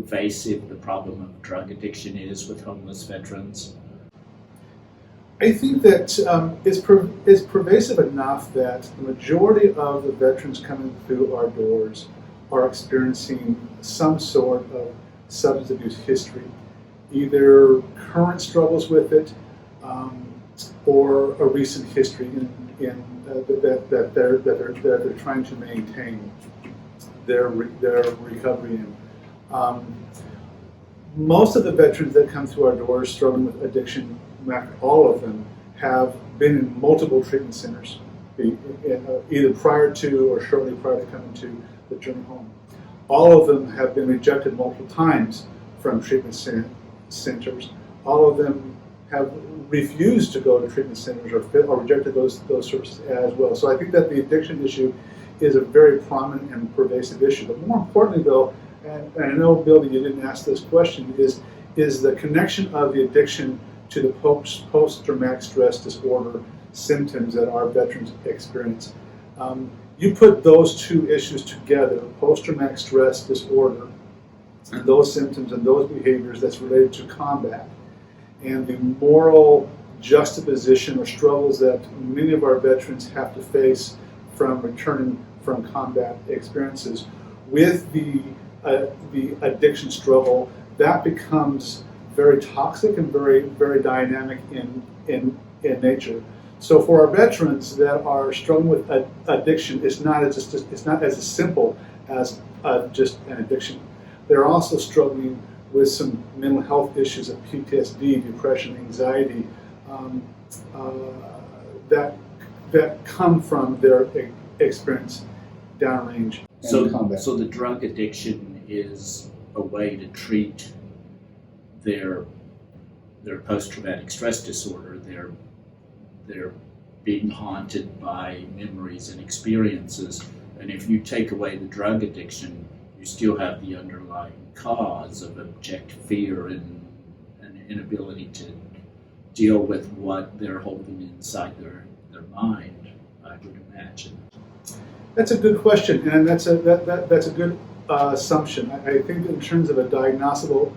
pervasive the problem of drug addiction is with homeless veterans? I think that it's pervasive enough that the majority of the veterans coming through our doors are experiencing some sort of substance abuse history, either current struggles with it or a recent history that they're trying to maintain their recovery in. Most of the veterans that come through our doors struggling with addiction, all of them, have been in multiple treatment centers, either prior to or shortly prior to coming to the journey home. All of them have been rejected multiple times from treatment centers. All of them have refused to go to treatment centers or rejected those services as well. So I think that the addiction issue is a very prominent and pervasive issue. But more importantly, though, and I know, Bill, that you didn't ask this question, is the connection of the addiction to the post-traumatic stress disorder symptoms that our veterans experience. You put those two issues together, post-traumatic stress disorder and those symptoms and those behaviors that's related to combat, and the moral juxtaposition or struggles that many of our veterans have to face from returning from combat experiences with the addiction struggle, that becomes very toxic and very dynamic in nature. So for our veterans that are struggling with addiction, it's not as simple as just an addiction. They're also struggling with some mental health issues of PTSD, depression, anxiety, that come from their experience downrange. So the drug addiction is a way to treat their post-traumatic stress disorder. They're being haunted by memories and experiences, and if you take away the drug addiction, you still have the underlying cause of abject fear and an inability to deal with what they're holding inside their mind, I would imagine. That's a good question, and that's a good assumption. I think that in terms of a diagnosis,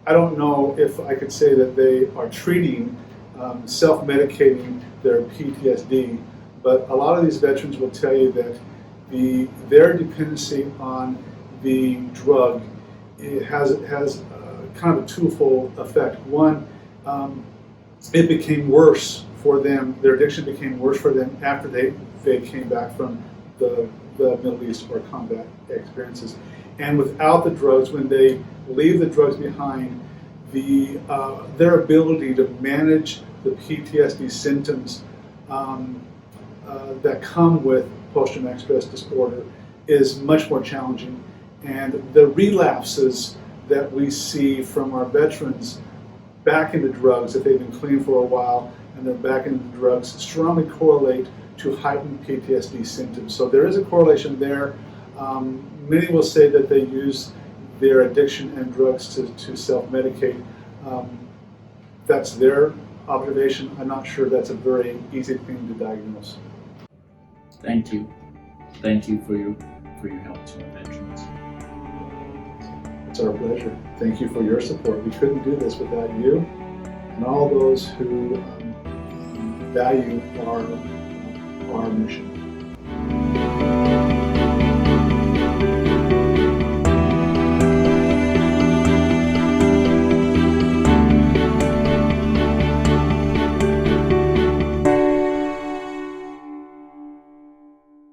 I don't know if I could say that they are treating, self-medicating their PTSD, but a lot of these veterans will tell you that their dependency on the drug has kind of a twofold effect. One, it became worse for them. Their addiction became worse for them after they came back from the Middle East or combat experiences. And without the drugs, when they leave the drugs behind, their ability to manage the PTSD symptoms that come with post-traumatic stress disorder is much more challenging. And the relapses that we see from our veterans back into drugs, if they've been clean for a while and they're back into drugs, strongly correlate to heightened PTSD symptoms. So there is a correlation there. Many will say that they use their addiction and drugs to self-medicate. That's their observation. I'm not sure that's a very easy thing to diagnose. Thank you. Thank you for your help to our veterans. It's our pleasure. Thank you for your support. We couldn't do this without you and all those who value our mission.